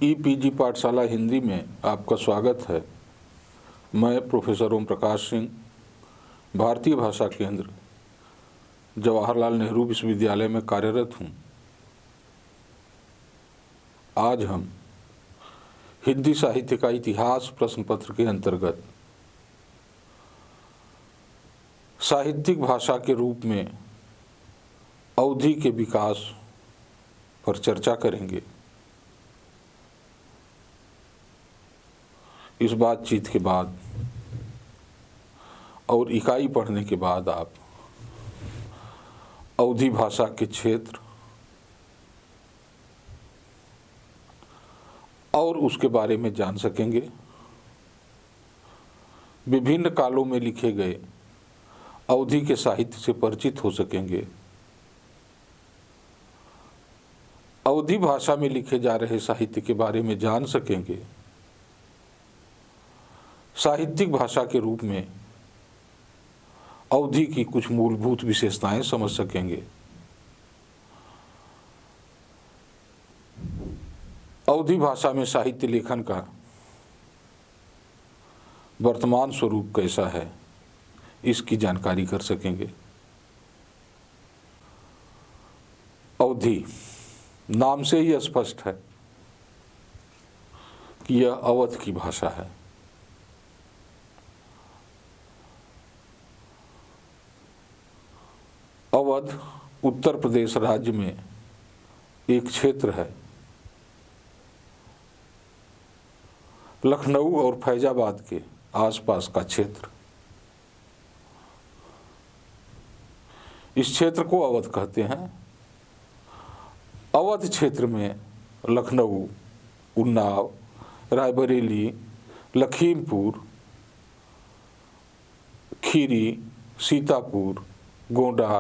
E-PG पाठशाला हिंदी में आपका स्वागत है। मैं प्रोफेसर ओम प्रकाश सिंह, भारतीय भाषा केंद्र, जवाहरलाल नेहरू विश्वविद्यालय में कार्यरत हूँ। आज हम हिंदी साहित्य का इतिहास प्रश्न पत्र के अंतर्गत साहित्यिक भाषा के रूप में अवधि के विकास पर चर्चा करेंगे। इस बातचीत के बाद और इकाई पढ़ने के बाद आप अवधि भाषा के क्षेत्र और उसके बारे में जान सकेंगे। विभिन्न कालों में लिखे गए अवधि के साहित्य से परिचित हो सकेंगे। अवधि भाषा में लिखे जा रहे साहित्य के बारे में जान सकेंगे। साहित्यिक भाषा के रूप में अवधि की कुछ मूलभूत विशेषताएं समझ सकेंगे। अवधि भाषा में साहित्य लेखन का वर्तमान स्वरूप कैसा है, इसकी जानकारी कर सकेंगे। अवधि नाम से ही स्पष्ट है कि यह अवध की भाषा है। अवध उत्तर प्रदेश राज्य में एक क्षेत्र है। लखनऊ और फैजाबाद के आसपास का क्षेत्र। इस क्षेत्र को अवध कहते हैं। अवध क्षेत्र में लखनऊ, उन्नाव, रायबरेली, लखीमपुर खीरी, सीतापुर, गोंडा,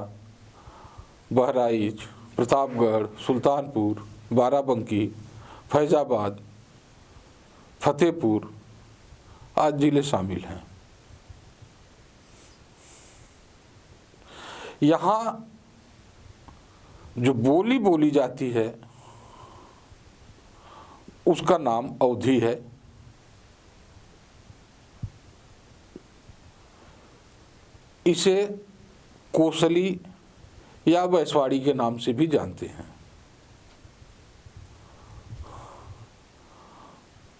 बहराइच, प्रतापगढ़, सुल्तानपुर, बाराबंकी, फैजाबाद, फतेहपुर आदि जिले शामिल हैं। यहाँ जो बोली बोली जाती है उसका नाम अवधि है। इसे कोसली या वैशवाड़ी के नाम से भी जानते हैं।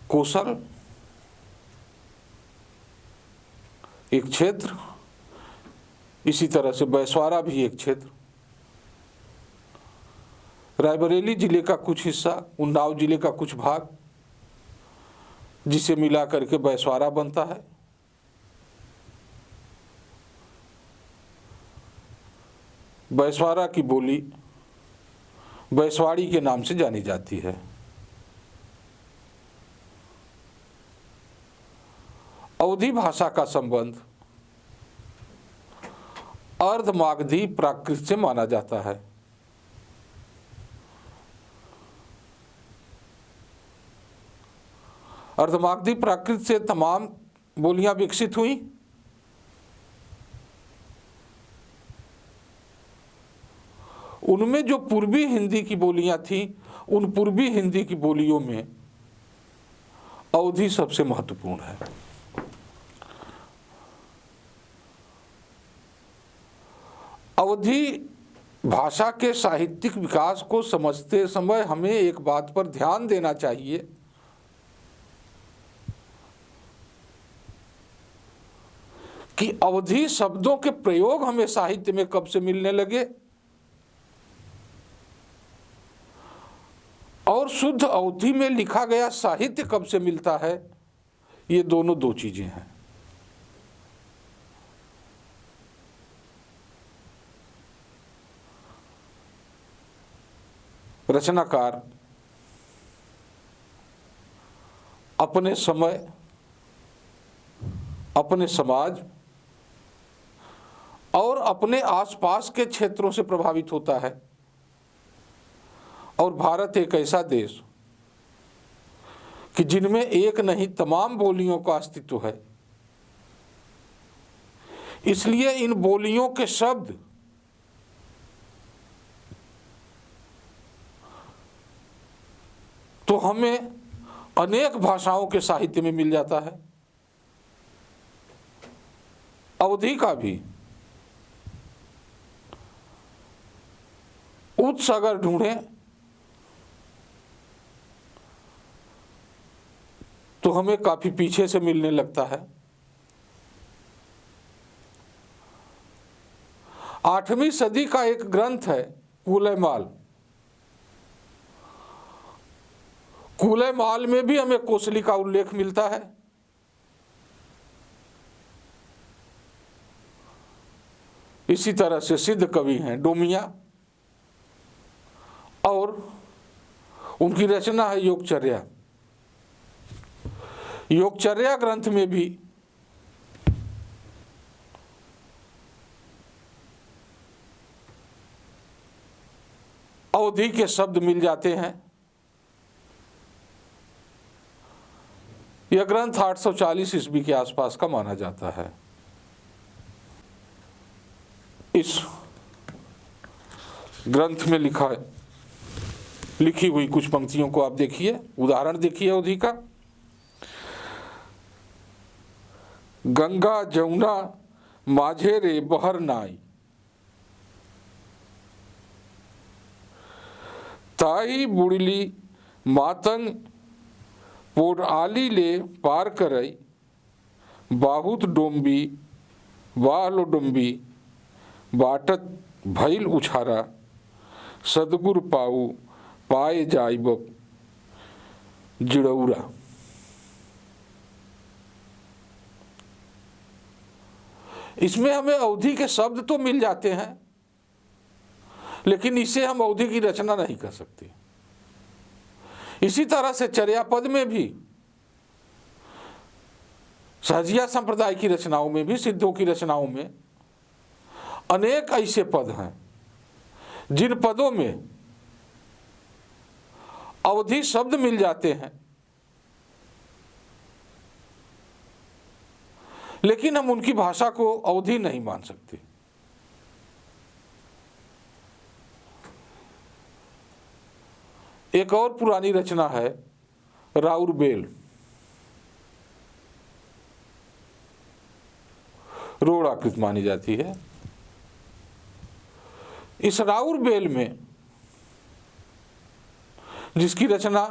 कोसल एक क्षेत्र, इसी तरह से बैसवाड़ा भी एक क्षेत्र। रायबरेली जिले का कुछ हिस्सा, उन्नाव जिले का कुछ भाग, जिसे मिला करके बैसवाड़ा बनता है। बैसवाड़ा की बोली बैसवाड़ी के नाम से जानी जाती है। अवधि भाषा का संबंध अर्धमागधी प्राकृत से माना जाता है। अर्धमागधी प्राकृत से तमाम बोलियां विकसित हुई। उनमें जो पूर्वी हिंदी की बोलियां थीं, उन पूर्वी हिंदी की बोलियों में अवधि सबसे महत्वपूर्ण है। अवधि भाषा के साहित्यिक विकास को समझते समय हमें एक बात पर ध्यान देना चाहिए कि अवधि शब्दों के प्रयोग हमें साहित्य में कब से मिलने लगे और शुद्ध अवधि में लिखा गया साहित्य कब से मिलता है। ये दोनों दो चीजें हैं। रचनाकार अपने समय, अपने समाज और अपने आसपास के क्षेत्रों से प्रभावित होता है। और भारत एक ऐसा देश कि जिनमें एक नहीं तमाम बोलियों का अस्तित्व है। इसलिए इन बोलियों के शब्द तो हमें अनेक भाषाओं के साहित्य में मिल जाता है। अवधि का भी उत्स अगर ढूंढें तो हमें काफी पीछे से मिलने लगता है। 8वीं सदी का एक ग्रंथ है कुलैमाल। कुलैमाल में भी हमें कोसली का उल्लेख मिलता है। इसी तरह से सिद्ध कवि हैं डोमिया, और उनकी रचना है योगचर्या। योगचर्या ग्रंथ में भी अवधि के शब्द मिल जाते हैं। यह ग्रंथ 840 ईस्वी के आसपास का माना जाता है। इस ग्रंथ में लिखी हुई कुछ पंक्तियों को आप देखिए, उदाहरण देखिए अवधि का। गंगा जमुना माझे रे बहर नाई, ताई बुड़ली मातंग पोड आली ले पार करई, बाहुत डोम्बी वालो डोम्बी बाटत भइल उछारा, सदगुर पाऊ पाए जाइब जिड़ौरा। इसमें हमें अवधि के शब्द तो मिल जाते हैं, लेकिन इसे हम अवधि की रचना नहीं कर सकते। इसी तरह से चर्यापद में भी, सहजिया संप्रदाय की रचनाओं में भी, सिद्धों की रचनाओं में अनेक ऐसे पद हैं जिन पदों में अवधि शब्द मिल जाते हैं, लेकिन हम उनकी भाषा को अवधि नहीं मान सकते। एक और पुरानी रचना है राउरबेल, रोड़ाकृत मानी जाती है। इस राउरबेल में, जिसकी रचना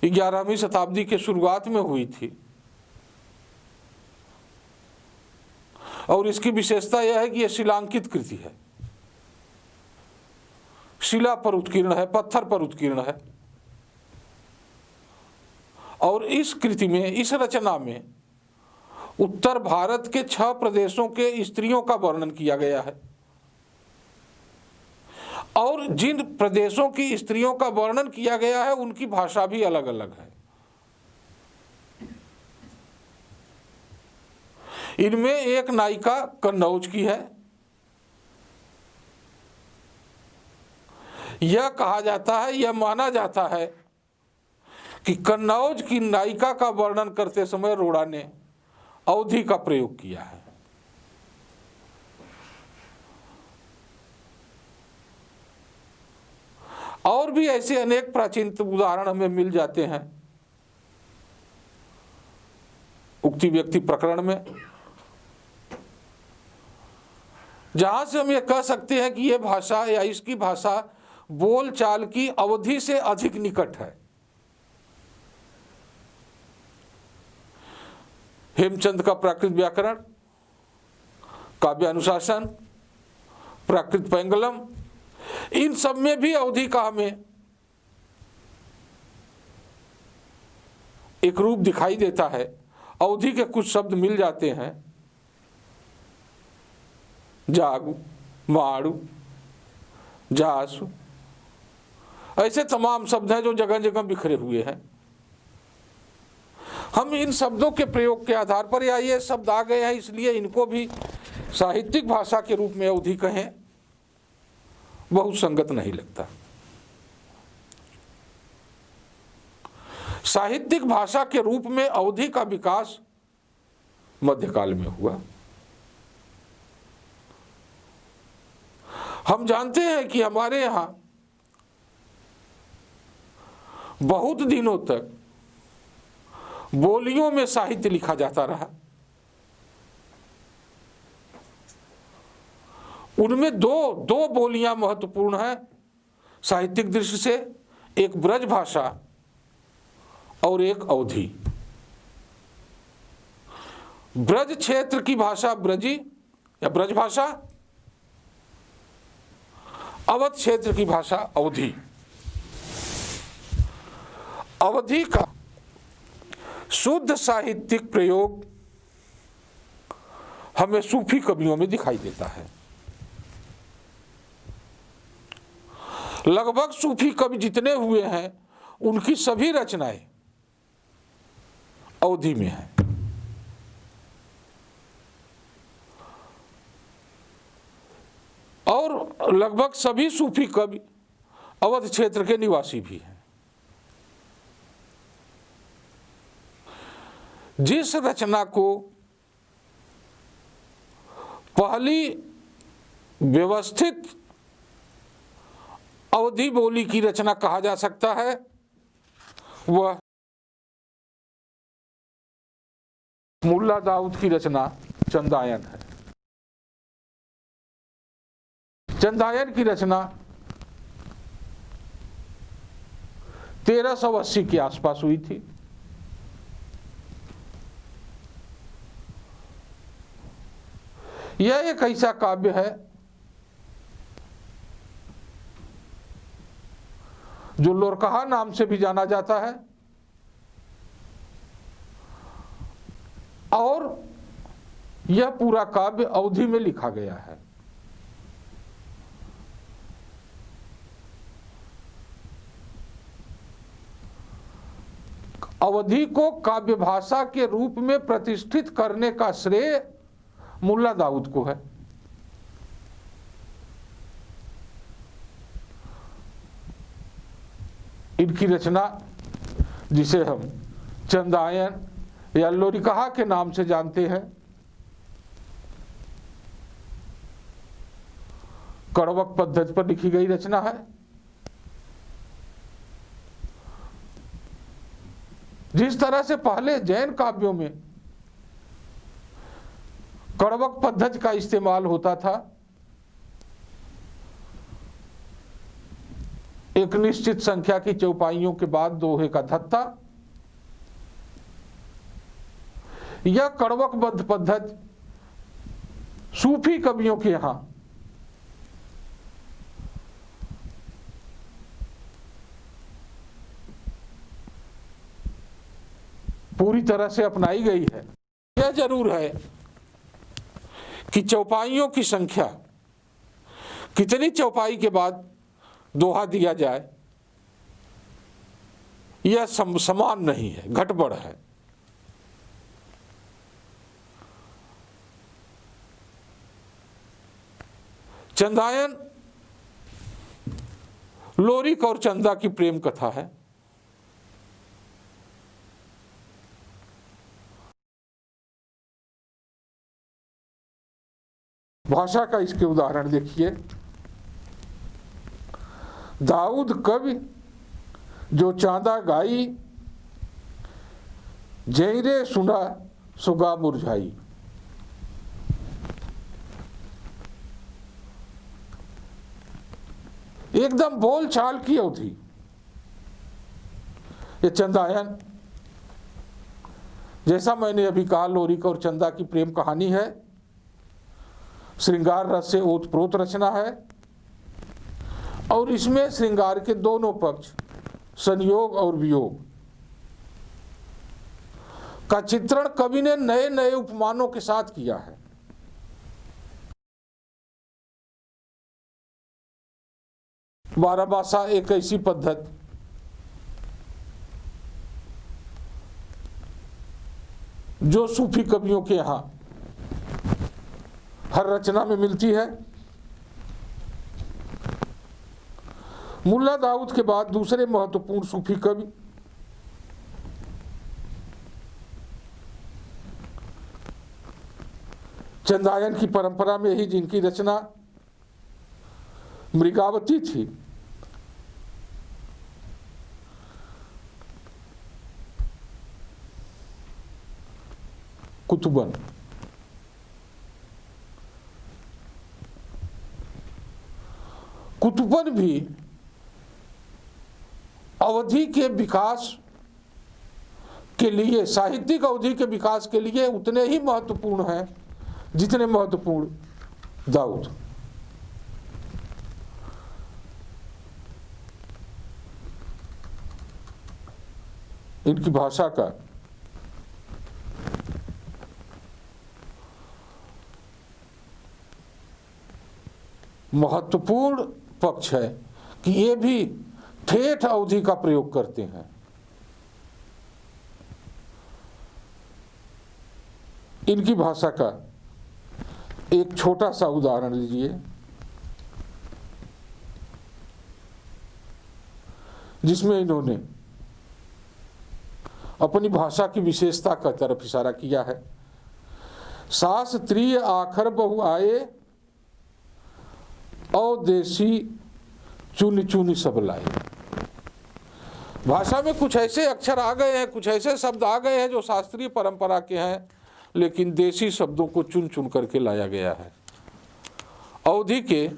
11वीं शताब्दी के शुरुआत में हुई थी, और इसकी विशेषता यह है कि यह शिलांकित कृति है, शिला पर उत्कीर्ण है, पत्थर पर उत्कीर्ण है। और इस कृति में, इस रचना में उत्तर भारत के 6 प्रदेशों के स्त्रियों का वर्णन किया गया है, और जिन प्रदेशों की स्त्रियों का वर्णन किया गया है उनकी भाषा भी अलग अलग है। इनमें एक नायिका कन्नौज की है। यह कहा जाता है, यह माना जाता है कि कन्नौज की नायिका का वर्णन करते समय रोड़ा ने अवधि का प्रयोग किया है। और भी ऐसे अनेक प्राचीन उदाहरण हमें मिल जाते हैं उक्ति व्यक्ति प्रकरण में, जहां से हम ये कह सकते हैं कि यह भाषा या इसकी भाषा बोलचाल की अवधि से अधिक निकट है। हेमचंद का प्राकृत व्याकरण, काव्य अनुशासन, प्राकृत पैंगलम, इन सब में भी अवधि का हमें एक रूप दिखाई देता है। अवधि के कुछ शब्द मिल जाते हैं, जागु, माड़ू, जासु, ऐसे तमाम शब्द हैं जो जगह जगह बिखरे हुए हैं। हम इन शब्दों के प्रयोग के आधार पर, या ये शब्द आ गए हैं इसलिए इनको भी साहित्यिक भाषा के रूप में अवधि कहें, बहुत संगत नहीं लगता। साहित्यिक भाषा के रूप में अवधि का विकास मध्यकाल में हुआ। हम जानते हैं कि हमारे यहाँ बहुत दिनों तक बोलियों में साहित्य लिखा जाता रहा। उनमें दो बोलियां महत्वपूर्ण हैं साहित्यिक दृष्टि से, एक ब्रज भाषा और एक अवधी। ब्रज क्षेत्र की भाषा ब्रजी या ब्रज भाषा, अवध क्षेत्र की भाषा अवधी। अवधी का शुद्ध साहित्यिक प्रयोग हमें सूफी कवियों में दिखाई देता है। लगभग सूफी कवि जितने हुए हैं उनकी सभी रचनाएं अवधी में हैं। और लगभग सभी सूफी कवि अवध क्षेत्र के निवासी भी हैं। जिस रचना को पहली व्यवस्थित अवधी बोली की रचना कहा जा सकता है वह मुल्ला दाऊद की रचना चंदायन है। चंदायन की रचना 1380 के आसपास हुई थी। यह एक ऐसा काव्य है जो लोरकहा नाम से भी जाना जाता है और यह पूरा काव्य अवधी में लिखा गया है। अवधी को काव्य भाषा के रूप में प्रतिष्ठित करने का श्रेय मुल्ला दाऊद को है। इनकी रचना जिसे हम चंदायन या लोरिकहा के नाम से जानते हैं, कड़वक पद्धति पर लिखी गई रचना है। जिस तरह से पहले जैन काव्यों में कड़वक पद्धति का इस्तेमाल होता था, एक निश्चित संख्या की चौपाइयों के बाद दोहे का धत्ता, यह कड़वकबद्ध पद्धति सूफी कवियों के यहां पूरी तरह से अपनाई गई है। यह जरूर है कि चौपाइयों की संख्या, कितनी चौपाई के बाद दोहा दिया जाए, यह समान नहीं है, घटबढ़ है। चंदायन लोरिक और चंदा की प्रेम कथा है। भाषा का इसके उदाहरण देखिए। दाऊद कवि जो चांदा गाई, जैरे सुना सुगा मुरझाई। एकदम बोल चाल की अवधि। ये चंदायन, जैसा मैंने अभी कहा, लोरिक और चंदा की प्रेम कहानी है। श्रृंगार रस से ओतप्रोत रचना है और इसमें श्रृंगार के दोनों पक्ष, संयोग और वियोग का चित्रण कवि ने नए नए उपमानों के साथ किया है। बारामासा एक ऐसी पद्धति जो सूफी कवियों के यहां हर रचना में मिलती है। मुल्ला दाऊद के बाद दूसरे महत्वपूर्ण सूफी कवि चंदायन की परंपरा में ही जिनकी रचना मृगावती थी, कुतुबन। कुतुबन भी अवधि के विकास के लिए, साहित्यिक अवधि के विकास के लिए उतने ही महत्वपूर्ण हैं जितने महत्वपूर्ण दाऊद। इनकी भाषा का महत्वपूर्ण पक्ष है कि ये भी ठेठ अवधि का प्रयोग करते हैं। इनकी भाषा का एक छोटा सा उदाहरण लीजिए, जिसमें इन्होंने अपनी भाषा की विशेषता का तरफ इशारा किया है। सास त्रिय आखर बहु आए, और देसी चुनी चुनी सब लाए। भाषा में कुछ ऐसे अक्षर आ गए हैं, कुछ ऐसे शब्द आ गए हैं जो शास्त्रीय परंपरा के हैं, लेकिन देसी शब्दों को चुन चुन करके लाया गया है। अवधि के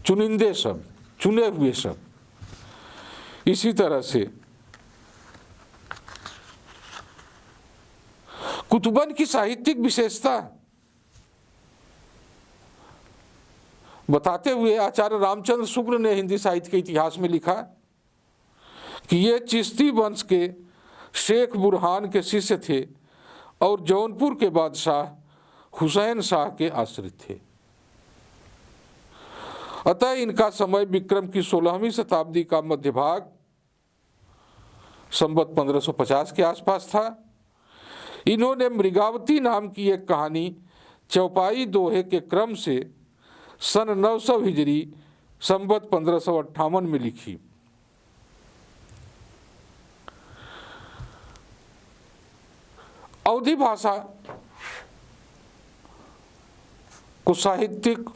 चुनिंदे शब्द, चुने हुए शब्द। इसी तरह से कुतुबन की साहित्यिक विशेषता बताते हुए आचार्य रामचंद्र शुक्ल ने हिंदी साहित्य के इतिहास में लिखा कि ये चिश्ती वंश के शेख बुरहान के शिष्य थे और जौनपुर के बादशाह हुसैन शाह के आश्रित थे। अतः इनका समय विक्रम की 16वीं शताब्दी का मध्य भाग, संवत 1550 के आसपास था। इन्होंने मृगावती नाम की एक कहानी चौपाई दोहे के क्रम से सन 900 हिजरी संवत 1558 में लिखी। अवधी भाषा को साहित्यिक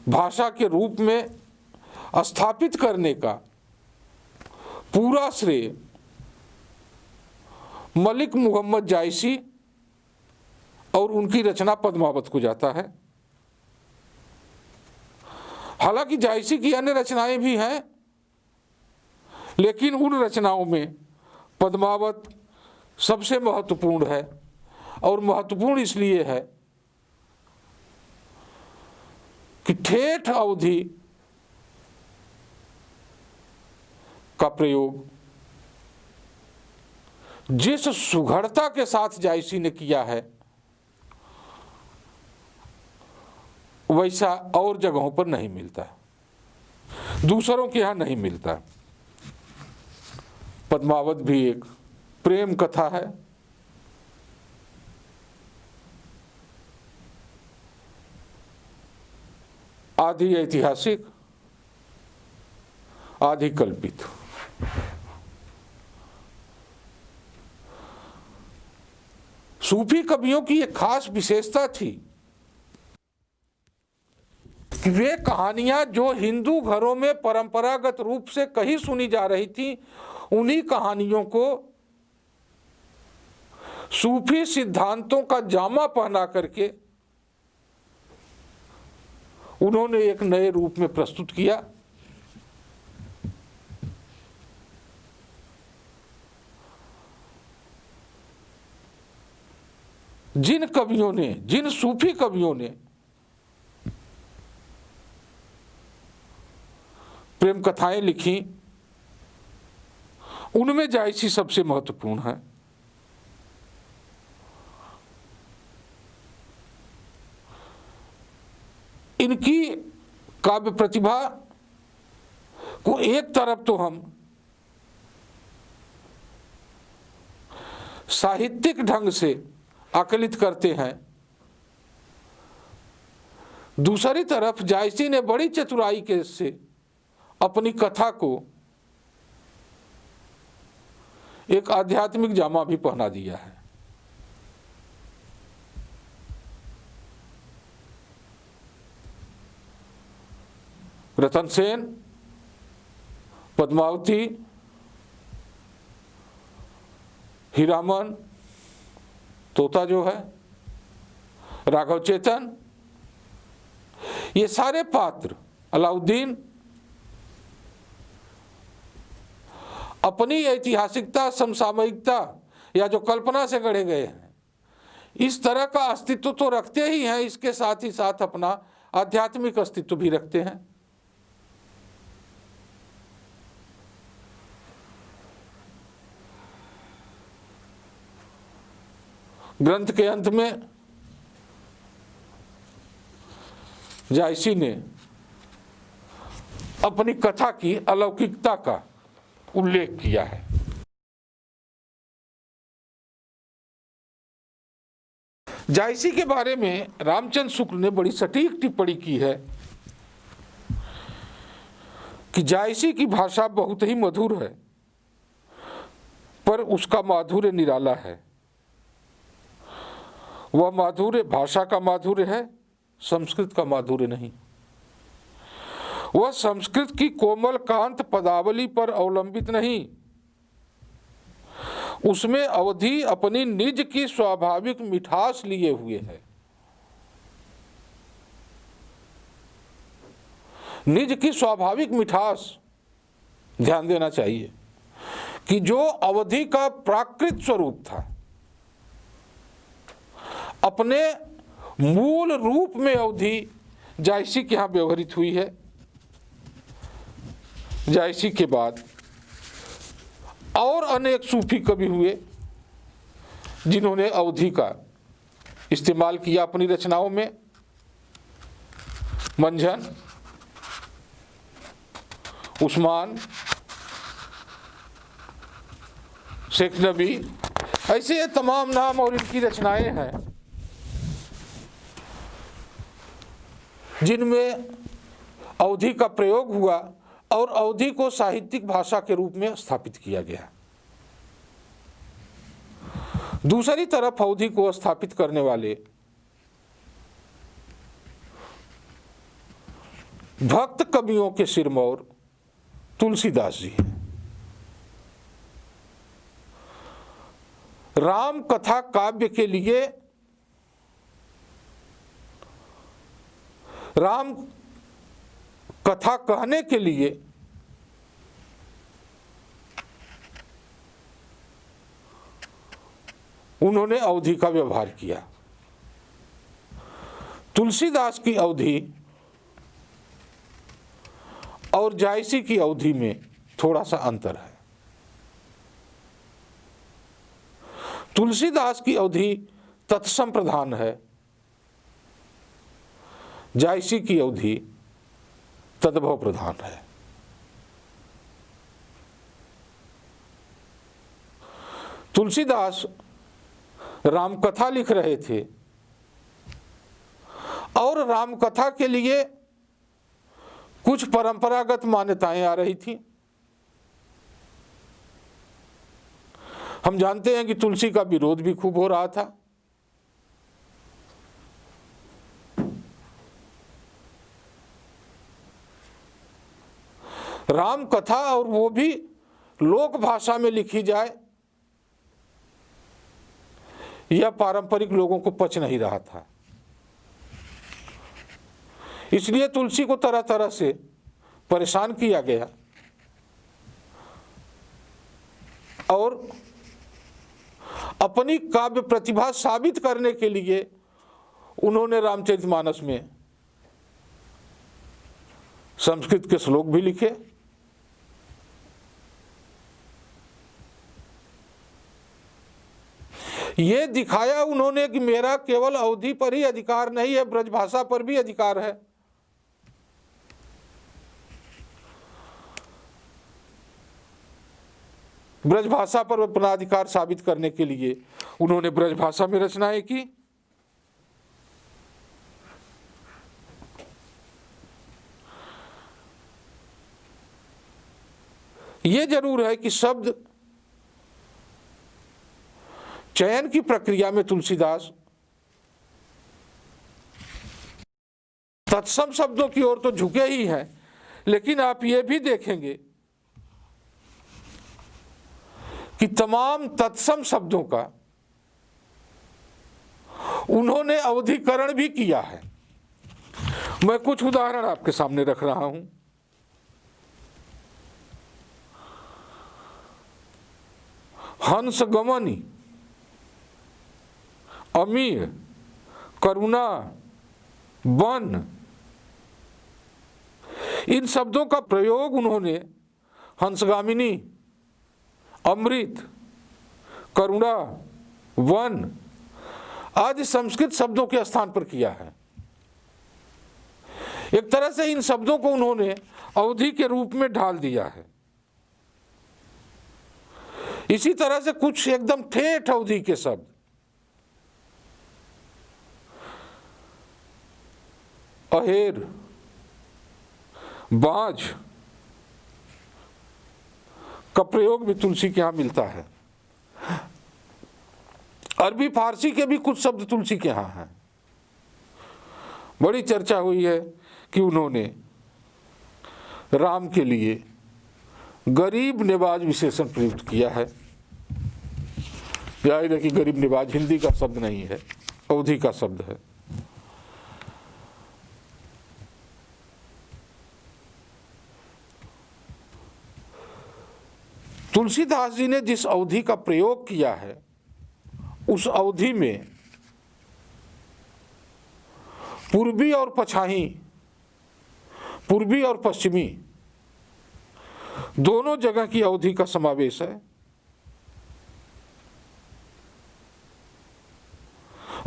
भाषा के रूप में स्थापित करने का पूरा श्रेय मलिक मोहम्मद जायसी और उनकी रचना पद्मावत को जाता है। हालांकि जायसी की अन्य रचनाएं भी हैं, लेकिन उन रचनाओं में पद्मावत सबसे महत्वपूर्ण है, और महत्वपूर्ण इसलिए है कि ठेठ अवधि का प्रयोग जिस सुघड़ता के साथ जायसी ने किया है, वैसा और जगहों पर नहीं मिलता, दूसरों के यहां नहीं मिलता। पद्मावत भी एक प्रेम कथा है, आधी ऐतिहासिक, आधी कल्पित। सूफी कवियों की एक खास विशेषता थी कि वे कहानियां जो हिंदू घरों में परंपरागत रूप से कहीं सुनी जा रही थी, उन्हीं कहानियों को सूफी सिद्धांतों का जामा पहना करके उन्होंने एक नए रूप में प्रस्तुत किया। जिन कवियों ने, जिन सूफी कवियों ने प्रेम कथाएं लिखी, उनमें जायसी सबसे महत्वपूर्ण है। इनकी काव्य प्रतिभा को एक तरफ तो हम साहित्यिक ढंग से आकलित करते हैं, दूसरी तरफ जायसी ने बड़ी चतुराई के से अपनी कथा को एक आध्यात्मिक जामा भी पहना दिया है। रतन सेन, पद्मावती, हीरामन, तोता जो है, राघव चेतन, ये सारे पात्र अलाउद्दीन अपनी ऐतिहासिकता, समसामयिकता या जो कल्पना से गढ़े गए हैं, इस तरह का अस्तित्व तो रखते ही हैं, इसके साथ ही साथ अपना आध्यात्मिक अस्तित्व भी रखते हैं। ग्रंथ के अंत में जायसी ने अपनी कथा की अलौकिकता का उल्लेख किया है। जायसी के बारे में रामचंद्र शुक्ल ने बड़ी सटीक टिप्पणी की है कि जायसी की भाषा बहुत ही मधुर है, पर उसका माधुर्य निराला है। वह माधुर्य भाषा का माधुर्य है, संस्कृत का माधुर्य नहीं। वह संस्कृत की कोमल कांत पदावली पर अवलंबित नहीं, उसमें अवधि अपनी निज की स्वाभाविक मिठास लिए हुए है। निज की स्वाभाविक मिठास, ध्यान देना चाहिए कि जो अवधि का प्राकृत स्वरूप था, अपने मूल रूप में अवधि जायसी के यहां व्यवहरित हुई है। जायसी के बाद और अनेक सूफी कवि हुए जिन्होंने अवधि का इस्तेमाल किया अपनी रचनाओं में। मंझन, उस्मान, शेख नबी, ऐसे ये तमाम नाम और इनकी रचनाएं हैं जिनमें अवधि का प्रयोग हुआ और अवधि को साहित्यिक भाषा के रूप में स्थापित किया गया। दूसरी तरफ अवधि को स्थापित करने वाले भक्त कवियों के सिरमौर तुलसीदास जी हैं। राम कथा काव्य के लिए राम कथा कहने के लिए उन्होंने अवधि का व्यवहार किया। तुलसीदास की अवधि और जायसी की अवधि में थोड़ा सा अंतर है। तुलसीदास की अवधि तत्सम प्रधान है, जायसी की अवधि तद्भव प्रधान है। तुलसीदास रामकथा लिख रहे थे और रामकथा के लिए कुछ परंपरागत मान्यताएं आ रही थी। हम जानते हैं कि तुलसी का विरोध भी खूब हो रहा था। राम कथा और वो भी लोक भाषा में लिखी जाए, यह पारंपरिक लोगों को पच नहीं रहा था। इसलिए तुलसी को तरह तरह से परेशान किया गया और अपनी काव्य प्रतिभा साबित करने के लिए उन्होंने रामचरितमानस में संस्कृत के श्लोक भी लिखे। ये दिखाया उन्होंने कि मेरा केवल अवधि पर ही अधिकार नहीं है, ब्रजभाषा पर भी अधिकार है। ब्रजभाषा पर अपना अधिकार साबित करने के लिए उन्होंने ब्रजभाषा में रचनाएं की। ये जरूर है कि शब्द चयन की प्रक्रिया में तुलसीदास तत्सम शब्दों की ओर तो झुके ही हैं, लेकिन आप ये भी देखेंगे कि तमाम तत्सम शब्दों का उन्होंने अवधिकरण भी किया है। मैं कुछ उदाहरण आपके सामने रख रहा हूं। हंसगमनी, अमीर, करुणा, वन, इन शब्दों का प्रयोग उन्होंने हंसगामिनी, अमृत, करुणा, वन आदि संस्कृत शब्दों के स्थान पर किया है। एक तरह से इन शब्दों को उन्होंने अवधि के रूप में ढाल दिया है। इसी तरह से कुछ एकदम ठेठ अवधि के शब्द, अहेर, बाज का प्रयोग भी तुलसी के यहां मिलता है। अरबी फारसी के भी कुछ शब्द तुलसी के यहां हैं। बड़ी चर्चा हुई है कि उन्होंने राम के लिए गरीब निवाज विशेषण प्रयुक्त किया है। जाहिर है कि गरीब निवाज हिंदी का शब्द नहीं है, अवधि का शब्द है। तुलसीदास जी ने जिस अवधि का प्रयोग किया है उस अवधि में पूर्वी और पछाही, पूर्वी और पश्चिमी दोनों जगह की अवधि का समावेश है।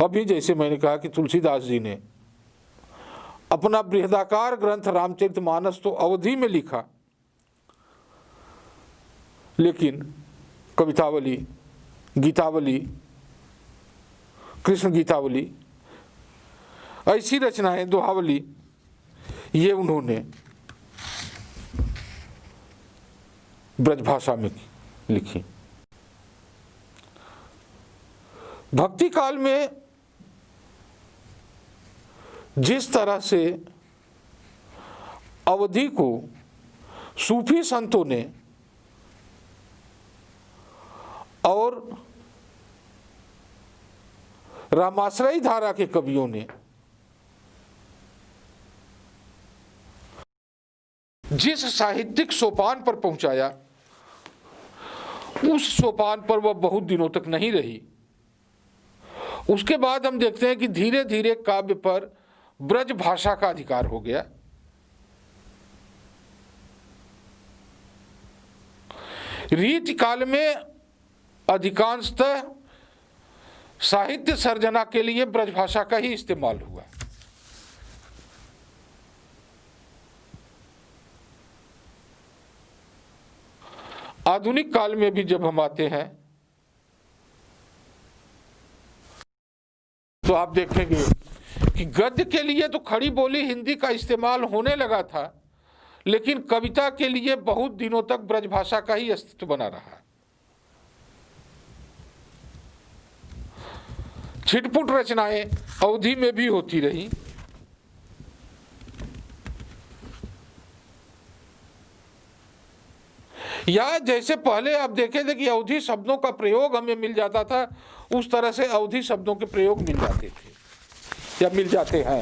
अभी जैसे मैंने कहा कि तुलसीदास जी ने अपना बृहदाकार ग्रंथ रामचरितमानस तो अवधि में लिखा, लेकिन कवितावली, गीतावली, कृष्ण गीतावली, ऐसी रचनाएं, दोहावली, ये उन्होंने ब्रजभाषा में लिखी। भक्ति काल में जिस तरह से अवधि को सूफी संतों ने और रामाश्रयी धारा के कवियों ने जिस साहित्यिक सोपान पर पहुंचाया, उस सोपान पर वह बहुत दिनों तक नहीं रही। उसके बाद हम देखते हैं कि धीरे धीरे काव्य पर ब्रज भाषा का अधिकार हो गया। रीति काल में अधिकांशतः साहित्य सर्जना के लिए ब्रजभाषा का ही इस्तेमाल हुआ। आधुनिक काल में भी जब हम आते हैं तो आप देखेंगे कि गद्य के लिए तो खड़ी बोली हिंदी का इस्तेमाल होने लगा था, लेकिन कविता के लिए बहुत दिनों तक ब्रजभाषा का ही अस्तित्व बना रहा। छिटपुट रचनाएं अवधि में भी होती रही। या जैसे पहले आप देखे थे कि अवधि शब्दों का प्रयोग हमें मिल जाता था, उस तरह से अवधि शब्दों के प्रयोग मिल जाते थे या मिल जाते हैं।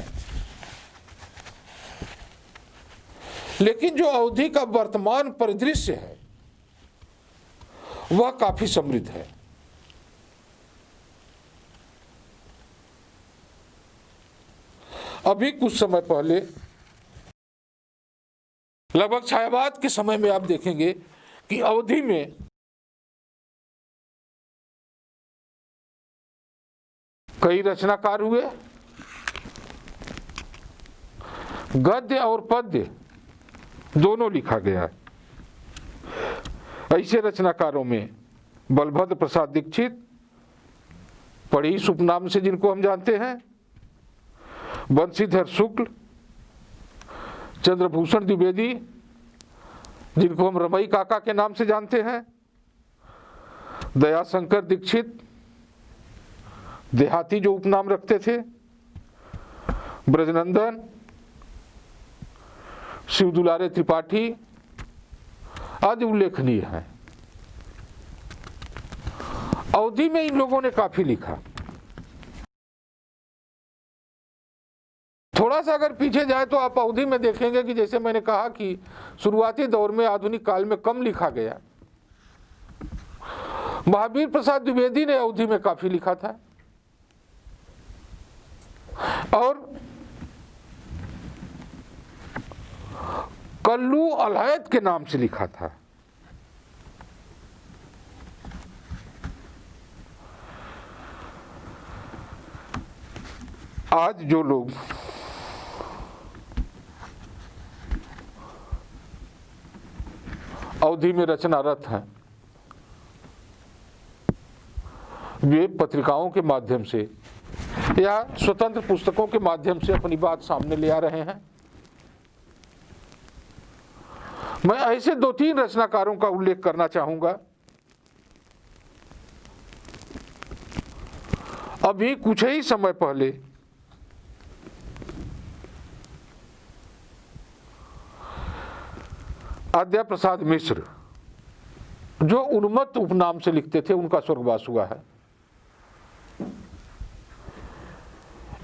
लेकिन जो अवधि का वर्तमान परिदृश्य है वह काफी समृद्ध है। अभी कुछ समय पहले, लगभग छायावाद के समय में, आप देखेंगे कि अवधि में कई रचनाकार हुए। गद्य और पद्य दोनों लिखा गया। ऐसे रचनाकारों में बलभद्र प्रसाद दीक्षित, पढ़ीस उपनाम से जिनको हम जानते हैं, बंशीधर शुक्ल, चंद्रभूषण द्विवेदी जिनको हम रमई काका के नाम से जानते हैं, दयाशंकर दीक्षित देहाती जो उपनाम रखते थे, ब्रजनंदन, शिवदुलारे त्रिपाठी आदि उल्लेखनीय हैं। अवधि में इन लोगों ने काफी लिखा। थोड़ा सा अगर पीछे जाए तो आप अवधि में देखेंगे कि जैसे मैंने कहा कि शुरुआती दौर में आधुनिक काल में कम लिखा गया। महावीर प्रसाद द्विवेदी ने अवधि में काफी लिखा था और कल्लू अलहैद के नाम से लिखा था। आज जो लोग अवधि में रचनारत हैं, वे पत्रिकाओं के माध्यम से या स्वतंत्र पुस्तकों के माध्यम से अपनी बात सामने ले आ रहे हैं। मैं ऐसे 2-3 रचनाकारों का उल्लेख करना चाहूंगा। अभी कुछ ही समय पहले आद्या प्रसाद मिश्र, जो उन्मत्त उपनाम से लिखते थे, उनका स्वर्गवास हुआ है।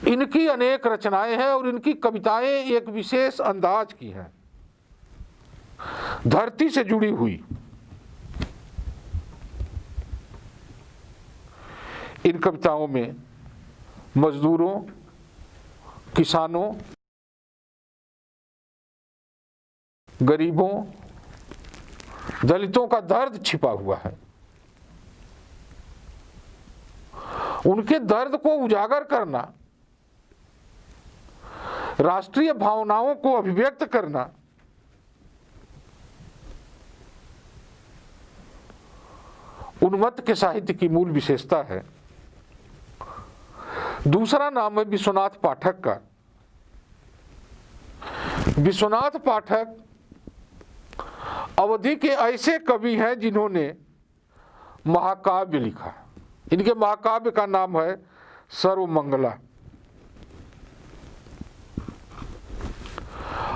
इनकी अनेक रचनाएं हैं और इनकी कविताएं एक विशेष अंदाज की हैं, धरती से जुड़ी हुई। इन कविताओं में मजदूरों, किसानों, गरीबों, दलितों का दर्द छिपा हुआ है। उनके दर्द को उजागर करना, राष्ट्रीय भावनाओं को अभिव्यक्त करना, उन्मत्त के साहित्य की मूल विशेषता है। दूसरा नाम है विश्वनाथ पाठक का। विश्वनाथ पाठक अवधि के ऐसे कवि हैं जिन्होंने महाकाव्य लिखा। इनके महाकाव्य का नाम है सर्वमंगला।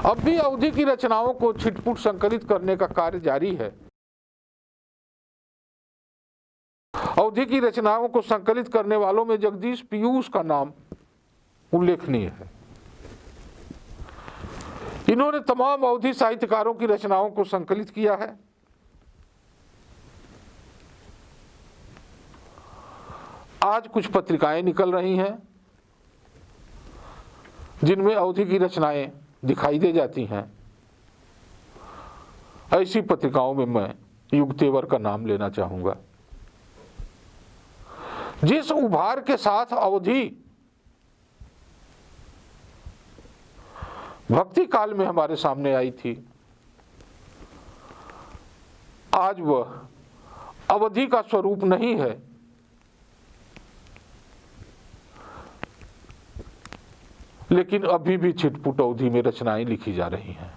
अब भी अवधि की रचनाओं को छिटपुट संकलित करने का कार्य जारी है। अवधि की रचनाओं को संकलित करने वालों में जगदीश पीयूष का नाम उल्लेखनीय है। इन्होंने तमाम अवधि साहित्यकारों की रचनाओं को संकलित किया है। आज कुछ पत्रिकाएं निकल रही हैं जिनमें अवधि की रचनाएं दिखाई दे जाती हैं। ऐसी पत्रिकाओं में मैं युगतेवर का नाम लेना चाहूंगा। जिस उभार के साथ अवधि भक्ति काल में हमारे सामने आई थी, आज वह अवधि का स्वरूप नहीं है। लेकिन अभी भी छिटपुट अवधि में रचनाएं लिखी जा रही हैं।